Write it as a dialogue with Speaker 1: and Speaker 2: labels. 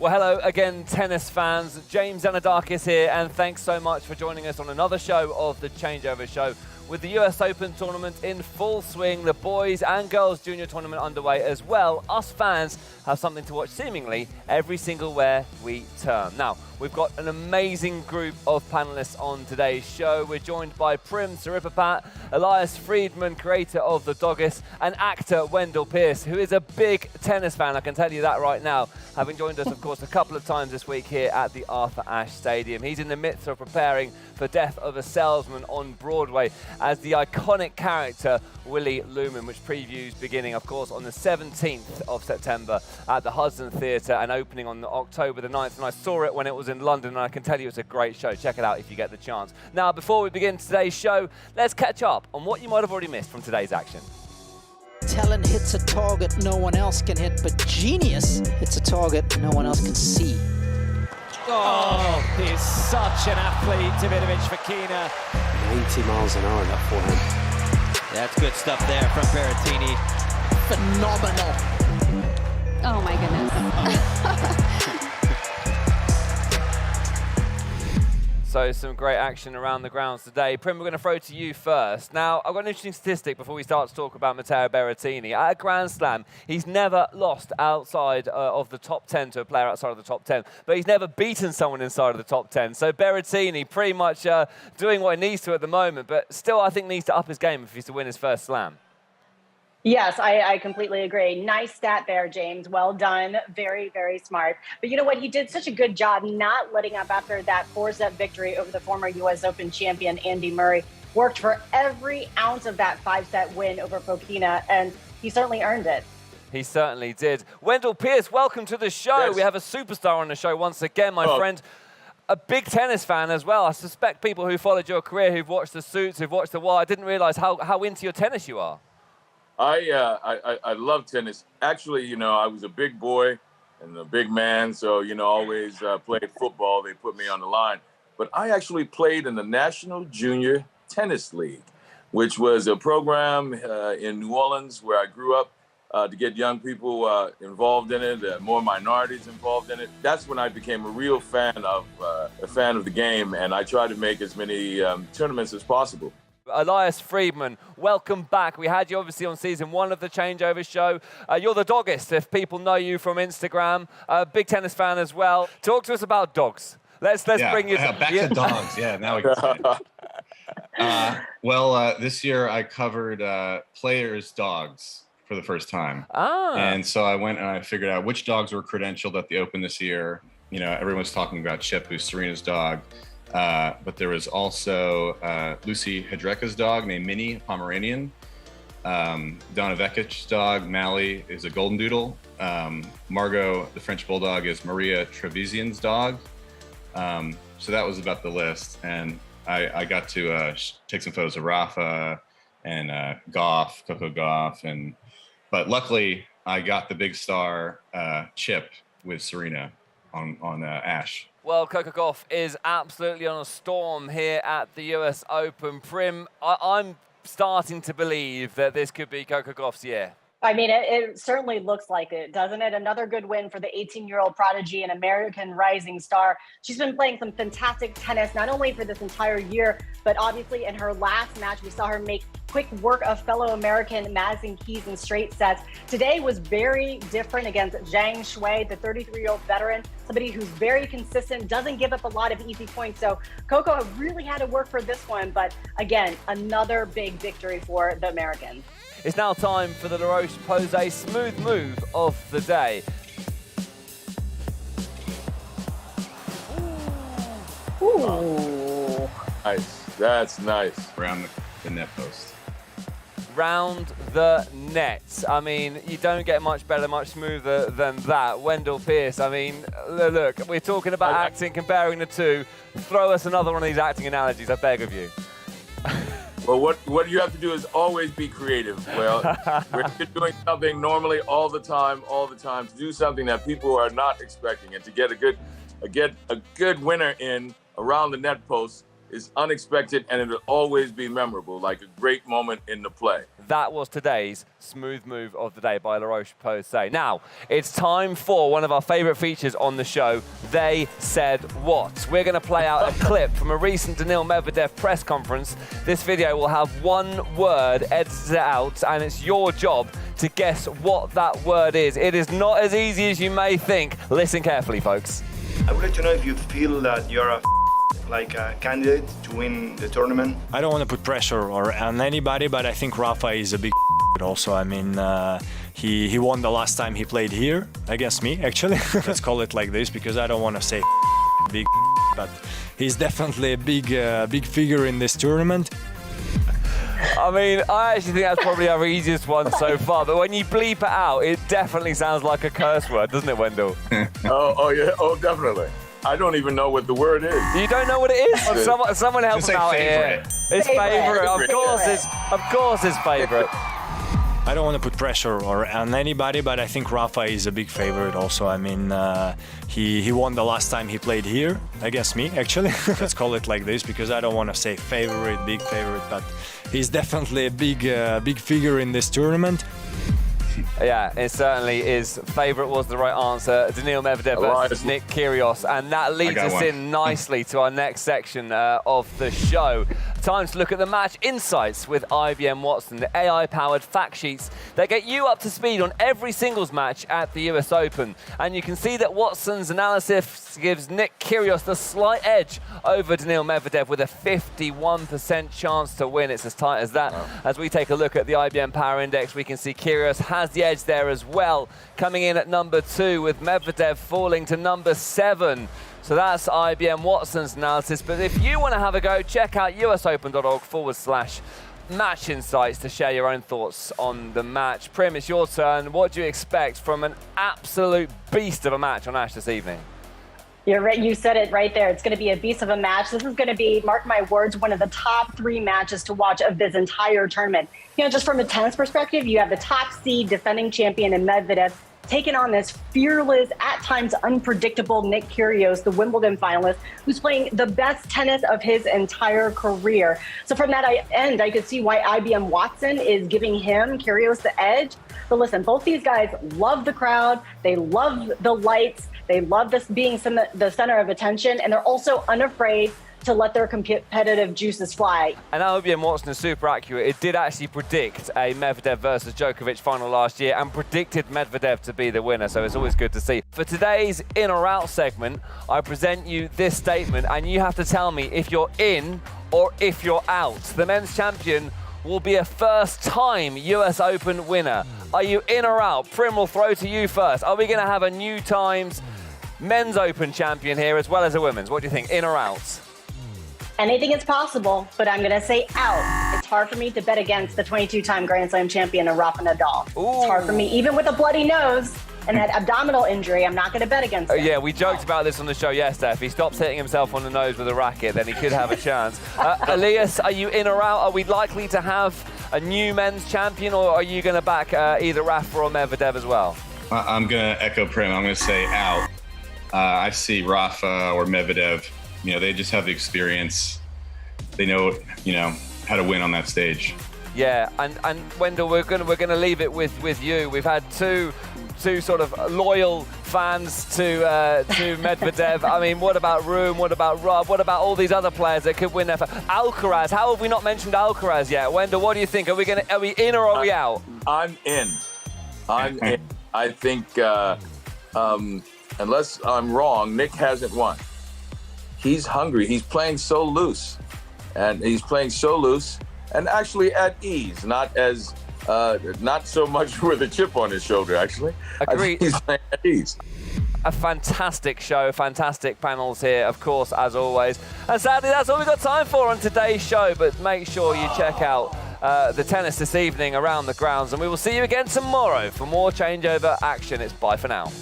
Speaker 1: Well, hello again, tennis fans. James Zanadakis here, and thanks so much for joining us on another show of the Changeover Show. With the US Open tournament in full swing, the boys and girls junior tournament underway as well, us fans have something to watch seemingly every single where we turn. Now, we've got an amazing group of panelists on today's show. We're joined by Prim Siripapat, Elias Friedman, creator of The Doggist, and actor Wendell Pierce, who is a big tennis fan, I can tell you that right now, having joined us, of course, a couple of times this week here at the Arthur Ashe Stadium. He's in the midst of preparing for Death of a Salesman on Broadway as the iconic character Willie Lumen, which previews beginning, of course, on the 17th of September at the Hudson Theatre and opening on October the 9th. And I saw it when it was in London, and I can tell you it's a great show. Check it out if you get the chance. Now, before we begin today's show, let's catch up on what you might have already missed from today's action.
Speaker 2: Talent hits a target no one else can hit, but genius hits a target no one else can see.
Speaker 3: Oh, he's such an athlete, Davidovich Fokina.
Speaker 4: 90 miles an hour, that forehand.
Speaker 3: That's good stuff there from Berrettini.
Speaker 2: Phenomenal.
Speaker 5: Oh my goodness.
Speaker 1: So some great action around the grounds today. Prim, we're going to throw to you first. Now, I've got an interesting statistic before we start to talk about Matteo Berrettini. At a Grand Slam, he's never lost outside of the top 10 to a player outside of the top 10, but he's never beaten someone inside of the top 10. So Berrettini pretty much doing what he needs to at the moment, but still I think needs to up his game if he's to win his first Slam.
Speaker 6: Yes, I completely agree. Nice stat there, James. Well done. Very, very smart. But you know what? He did such a good job not letting up after that 4-set victory over the former U.S. Open champion, Andy Murray. Worked for every ounce of that 5-set win over Fokina, and he certainly earned it.
Speaker 1: He certainly did. Wendell Pierce, welcome to the show.
Speaker 7: Yes.
Speaker 1: We have a superstar on the show once again, my friend. A big tennis fan as well. I suspect people who followed your career, who've watched the Suits, who've watched the Wire, didn't realize how into your tennis you are.
Speaker 7: I love tennis. Actually, you know, I was a big boy and a big man, so, you know, always played football. They put me on the line. But I actually played in the National Junior Tennis League, which was a program in New Orleans where I grew up to get young people involved in it, more minorities involved in it. That's when I became a real fan of the game, and I tried to make as many tournaments as possible.
Speaker 1: Elias Friedman, welcome back. We had you obviously on season 1 of the Changeover Show. You're the Doggist, if people know you from Instagram. Big tennis fan as well. Talk to us about dogs. Let's bring you
Speaker 8: back to dogs. Yeah, now we can see it. This year I covered players' dogs for the first time. And so I went and I figured out which dogs were credentialed at the Open this year. You know, everyone's talking about Chip, who's Serena's dog. But there was also Lucy Hedreka's dog named Minnie, a Pomeranian. Donna Vekic's dog, Mally, is a Golden Doodle. Margot, the French Bulldog, is Maria Trevisan's dog. So that was about the list. And I got to take some photos of Rafa and Goff, Coco Goff. But luckily, I got the big star, Chip, with Serena on Ashe.
Speaker 1: Well, Coco Gauff is absolutely on a storm here at the US Open. Prim, I'm starting to believe that this could be Coco Gauff's year.
Speaker 6: I mean, it certainly looks like it, doesn't it? Another good win for the 18-year-old prodigy and American rising star. She's been playing some fantastic tennis, not only for this entire year, but obviously in her last match, we saw her make quick work of fellow American Madison Keys in straight sets. Today was very different against Zhang Shui, the 33-year-old veteran, somebody who's very consistent, doesn't give up a lot of easy points. So Coco really had to work for this one, but again, another big victory for the Americans.
Speaker 1: It's now time for the La Roche-Posay smooth move of the day.
Speaker 6: Ooh.
Speaker 7: Nice. That's nice.
Speaker 8: Around the net post.
Speaker 1: Round the net. I mean, you don't get much better, much smoother than that. Wendell Pierce, I mean, look, we're talking about acting, comparing the two. Throw us another one of these acting analogies, I beg of you.
Speaker 7: Well, what you have to do is always be creative. Well, we're doing something normally all the time, to do something that people are not expecting, and to get a good winner in around the net post. is unexpected, and it'll always be memorable, like a great moment in the play.
Speaker 1: That was today's smooth move of the day by La Roche-Posay. Now, it's time for one of our favorite features on the show, They Said What. We're going to play out a clip from a recent Daniil Medvedev press conference. This video will have one word edited out, and it's your job to guess what that word is. It is not as easy as you may think. Listen carefully, folks.
Speaker 9: I would like to know if you feel that you're a candidate to win the tournament.
Speaker 10: I don't want to put pressure on anybody, but I think Rafa is a big also. I mean, he won the last time he played here against me, actually. Let's call it like this, because I don't want to say big, but he's definitely a big figure in this tournament.
Speaker 1: I mean, I actually think that's probably our easiest one so far, but when you bleep it out, it definitely sounds like a curse word, doesn't it, Wendell?
Speaker 7: Oh yeah, definitely. I don't even know what the word is.
Speaker 1: You don't know what it is? Someone help him out here. It's favorite. Of course it's favorite.
Speaker 10: I don't want to put pressure on anybody, but I think Rafa is a big favorite also. I mean, he won the last time he played here against me, actually. Let's call it like this, because I don't want to say big favorite, but he's definitely a big figure in this tournament.
Speaker 1: Yeah, it certainly is. Favorite was the right answer. Daniil Medvedev versus Nick Kyrgios. And that leads us in nicely to our next section of the show. Time to look at the match insights with IBM Watson, the AI-powered fact sheets that get you up to speed on every singles match at the US Open. And you can see that Watson's analysis gives Nick Kyrgios the slight edge over Daniil Medvedev with a 51% chance to win. It's as tight as that. As we take a look at the IBM Power Index, we can see Kyrgios has the edge there as well, coming in at number 2 with Medvedev falling to number 7. So that's IBM Watson's analysis. But if you want to have a go, check out usopen.org/match insights to share your own thoughts on the match. Prim, it's your turn. What do you expect from an absolute beast of a match on Ash this evening?
Speaker 6: You're right. You said it right there. It's going to be a beast of a match. This is going to be, mark my words, one of the top 3 matches to watch of this entire tournament. You know, just from a tennis perspective, you have the top seed defending champion in Medvedev taking on this fearless, at times unpredictable Nick Kyrgios, the Wimbledon finalist, who's playing the best tennis of his entire career. So from that end, I could see why IBM Watson is giving him, Kyrgios, the edge. But listen, both these guys love the crowd. They love the lights. They love this being the center of attention, and they're also unafraid to let their competitive juices fly.
Speaker 1: And IBM Watson is super accurate. It did actually predict a Medvedev versus Djokovic final last year and predicted Medvedev to be the winner, so it's always good to see. For today's In or Out segment, I present you this statement, and you have to tell me if you're in or if you're out. The men's champion will be a first-time US Open winner. Are you in or out? Prim, will throw to you first. Are we going to have a new times men's Open champion here as well as a women's? What do you think, in or out?
Speaker 6: Anything is possible, but I'm going to say out. It's hard for me to bet against the 22-time Grand Slam champion, Rafa Nadal. It's hard for me, even with a bloody nose and that abdominal injury, I'm not going to bet against him.
Speaker 1: Yeah, we joked about this on the show yesterday. If he stops hitting himself on the nose with a racket, then he could have a chance. Elias, are you in or out? Are we likely to have a new men's champion, or are you going to back either Rafa or Medvedev as well?
Speaker 8: I'm going to echo Prim. I'm going to say out. I see Rafa or Medvedev. You know, they just have the experience. They know, how to win on that stage.
Speaker 1: Yeah, and Wendell, we're gonna leave it with you. We've had two sort of loyal fans to Medvedev. I mean, what about Rune? What about Rob? What about all these other players that could win there? Alcaraz. How have we not mentioned Alcaraz yet? Wendell, what do you think? Are we in or are we out?
Speaker 7: I'm in. I'm in. I think unless I'm wrong, Nick hasn't won. He's hungry. He's playing so loose, and actually at ease, not so much with a chip on his shoulder. Actually,
Speaker 1: agreed.
Speaker 7: He's playing at ease.
Speaker 1: A fantastic show, fantastic panels here, of course, as always. And sadly, that's all we've got time for on today's show. But make sure you check out the tennis this evening around the grounds, and we will see you again tomorrow for more Changeover action. It's bye for now.